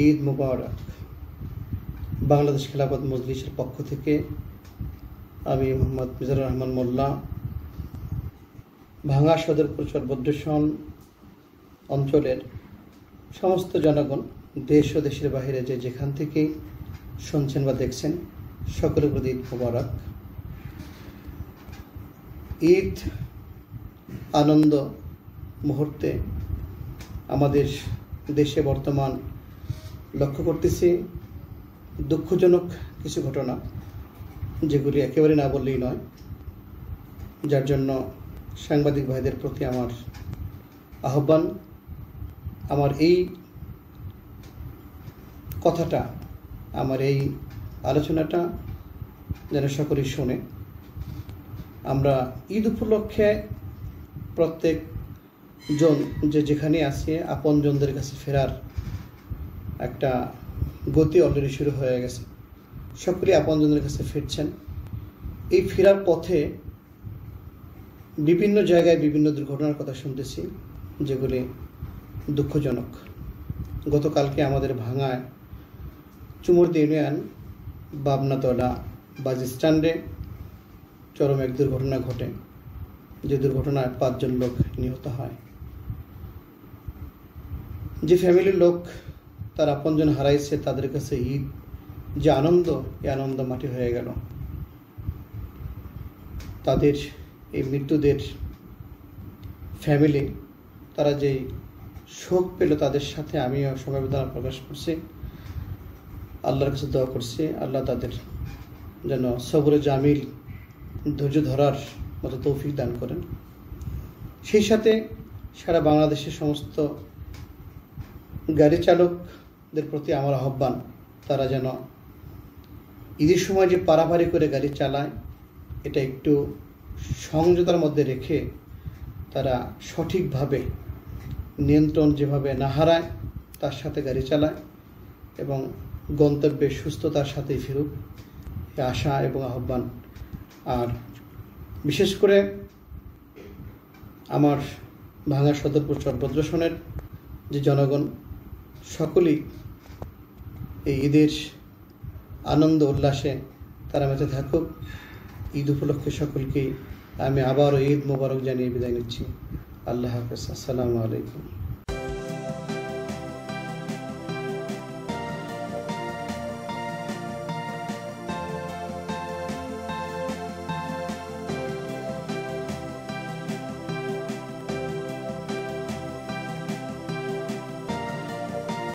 ঈদ মুবারক। বাংলাদেশ খেলাফত মজলিসের পক্ষ থেকে আমি মোহাম্মদ মিজানুর রহমান মোল্লা ভাঙ্গা সদরপুর চরবদ্রেশন অঞ্চলের সমস্ত জনগণ, দেশ ও দেশের বাইরে যেখান থেকে শুনছেন বা দেখছেন, সকলের প্রতি ঈদ মুবারক। ঈদ আনন্দ মুহূর্তে আমাদের দেশে বর্তমান লক্ষ্য করতেছি দুঃখজনক কিছু ঘটনা, যেগুলি একেবারে না বললেই নয়, যার জন্য সাংবাদিক ভাইদের প্রতি আমার আহ্বান, আমার এই কথাটা, আমার এই আলোচনাটা যেন সকলেই শোনে। আমরা ঈদ উপলক্ষে প্রত্যেক জন যেখানে আছে আপনজনদের কাছে ফেরার একটা গতি অলরেডি শুরু হয়ে গেছে। সকলেই আপনজনদের কাছে ফিরছেন। এই ফেরার পথে বিভিন্ন জায়গায় বিভিন্ন দুর্ঘটনার কথা শুনতেছি, যেগুলি দুঃখজনক। গতকালকে আমাদের ভাঙ্গায় চুমুরদি ইউনিয়ন বাবনাতলা বাস স্ট্যান্ডে চরম এক দুর্ঘটনা ঘটে, যে দুর্ঘটনায় 5 জন লোক নিহত হয়। যে ফ্যামিলির লোক তার আপনজন হারাইছে, তাদের কাছে ঈদ যে আনন্দ, এই আনন্দ মাটি হয়ে গেল। তাদের এই মৃত্যুদের ফ্যামিলি, তারা যেই শোক পেল, তাদের সাথে আমিও সমবেদনা প্রকাশ করছি। আল্লাহর কাছে দোয়া করছি, আল্লাহ তাদের যেন সবরে জামিল, ধৈর্য ধরার মতো তৌফিক দান করেন। সেই সাথে সারা বাংলাদেশের সমস্ত গাড়ি চালকদের প্রতি আমার আহ্বান, তারা যেন ঈদের সময় যে পারাপারি করে গাড়ি চালায়, এটা একটু সংযতার মধ্যে রেখে তারা সঠিকভাবে নিয়ন্ত্রণ যেভাবে না হারায়, তার সাথে গাড়ি চালায় এবং গন্তব্যে সুস্থতার সাথেই ফিরুক, এই আশা এবং আহ্বান। আর বিশেষ করে আমার ভাঙ্গা সদরপুর চরবদ্রেশনের যে জনগণ, সকলেই এই ঈদের আনন্দ উল্লাসে তারা মেতে থাকুক। ঈদ উপলক্ষে সকলকেই আমি আবারও ঈদ মোবারক জানিয়ে বিদায় নিচ্ছি। আল্লাহ হাফেজ। আসসালামু আলাইকুম।